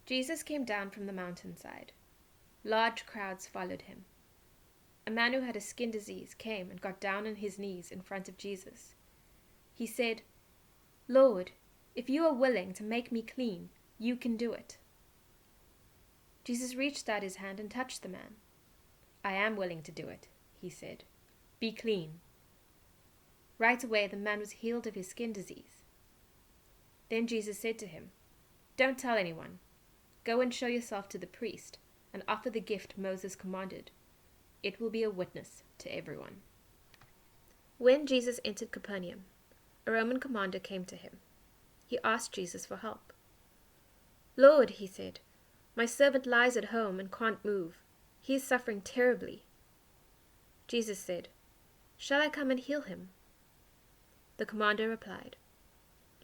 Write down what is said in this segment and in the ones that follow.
Jesus came down from the mountainside. Large crowds followed him. A man who had a skin disease came and got down on his knees in front of Jesus. He said, "Lord, if you are willing to make me clean, you can do it." Jesus reached out his hand and touched the man. "I am willing to do it," he said. "Be clean." Right away the man was healed of his skin disease. Then Jesus said to him, "Don't tell anyone. Go and show yourself to the priest and offer the gift Moses commanded. It will be a witness to everyone." When Jesus entered Capernaum, a Roman commander came to him. He asked Jesus for help. "Lord," he said, "my servant lies at home and can't move. He is suffering terribly." Jesus said, "Shall I come and heal him?" The commander replied,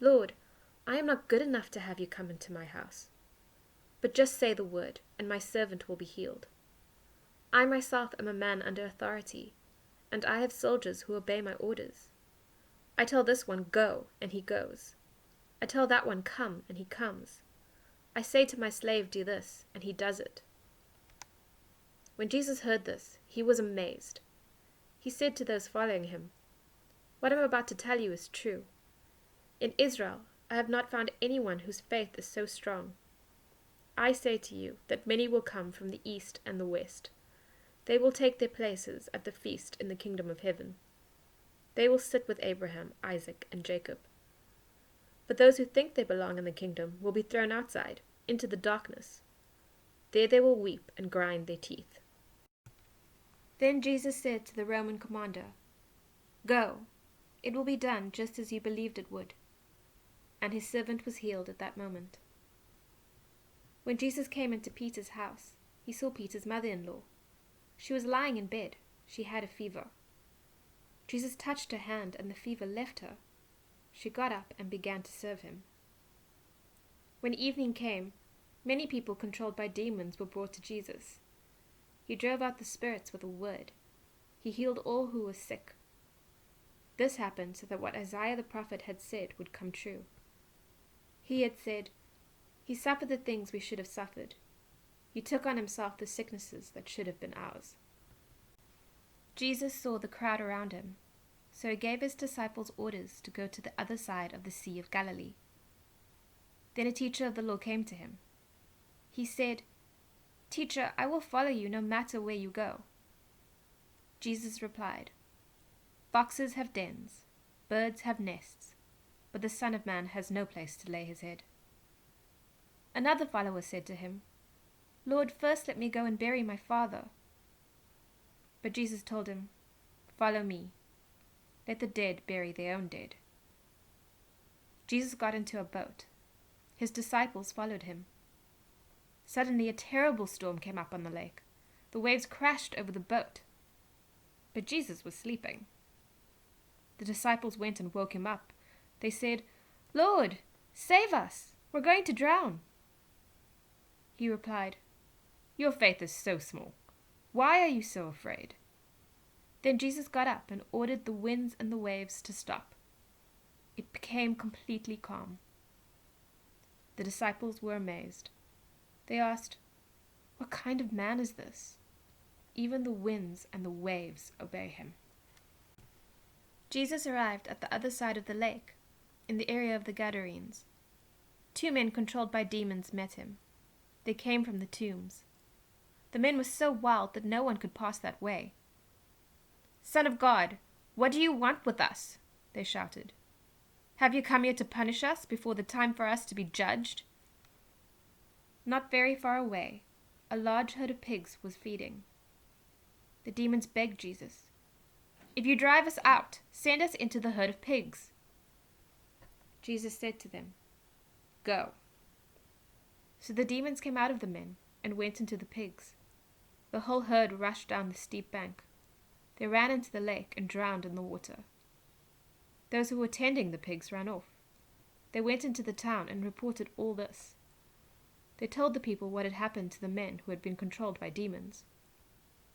"Lord, I am not good enough to have you come into my house. But just say the word, and my servant will be healed. I myself am a man under authority, and I have soldiers who obey my orders. I tell this one, 'Go,' and he goes. I tell that one, 'Come,' and he comes. I say to my slave, 'Do this,' and he does it." When Jesus heard this, he was amazed. He said to those following him, "What I am about to tell you is true. In Israel, I have not found anyone whose faith is so strong. I say to you that many will come from the east and the west. They will take their places at the feast in the kingdom of heaven. They will sit with Abraham, Isaac, and Jacob. But those who think they belong in the kingdom will be thrown outside, into the darkness. There they will weep and grind their teeth." Then Jesus said to the Roman commander, "Go, it will be done just as you believed it would." And his servant was healed at that moment. When Jesus came into Peter's house, he saw Peter's mother-in-law. She was lying in bed. She had a fever. Jesus touched her hand, and the fever left her. She got up and began to serve him. When evening came, many people controlled by demons were brought to Jesus. He drove out the spirits with a word. He healed all who were sick. This happened so that what Isaiah the prophet had said would come true. He had said, "He suffered the things we should have suffered. He took on himself the sicknesses that should have been ours." Jesus saw the crowd around him, so he gave his disciples orders to go to the other side of the Sea of Galilee. Then a teacher of the law came to him. He said, "Teacher, I will follow you no matter where you go." Jesus replied, "Foxes have dens, birds have nests, but the Son of Man has no place to lay his head." Another follower said to him, "Lord, first let me go and bury my father." But Jesus told him, "Follow me. Let the dead bury their own dead." Jesus got into a boat. His disciples followed him. Suddenly a terrible storm came up on the lake. The waves crashed over the boat. But Jesus was sleeping. The disciples went and woke him up. They said, "Lord, save us! We're going to drown." He replied, "Your faith is so small. Why are you so afraid?" Then Jesus got up and ordered the winds and the waves to stop. It became completely calm. The disciples were amazed. They asked, "What kind of man is this? Even the winds and the waves obey him." Jesus arrived at the other side of the lake, in the area of the Gadarenes. 2 men controlled by demons met him. They came from the tombs. The men were so wild that no one could pass that way. "Son of God, what do you want with us?" they shouted. "Have you come here to punish us before the time for us to be judged?" Not very far away, a large herd of pigs was feeding. The demons begged Jesus, "If you drive us out, send us into the herd of pigs." Jesus said to them, "Go." So the demons came out of the men and went into the pigs. The whole herd rushed down the steep bank. They ran into the lake and drowned in the water. Those who were tending the pigs ran off. They went into the town and reported all this. They told the people what had happened to the men who had been controlled by demons.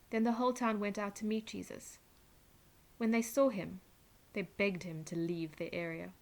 Then the whole town went out to meet Jesus. When they saw him, they begged him to leave their area.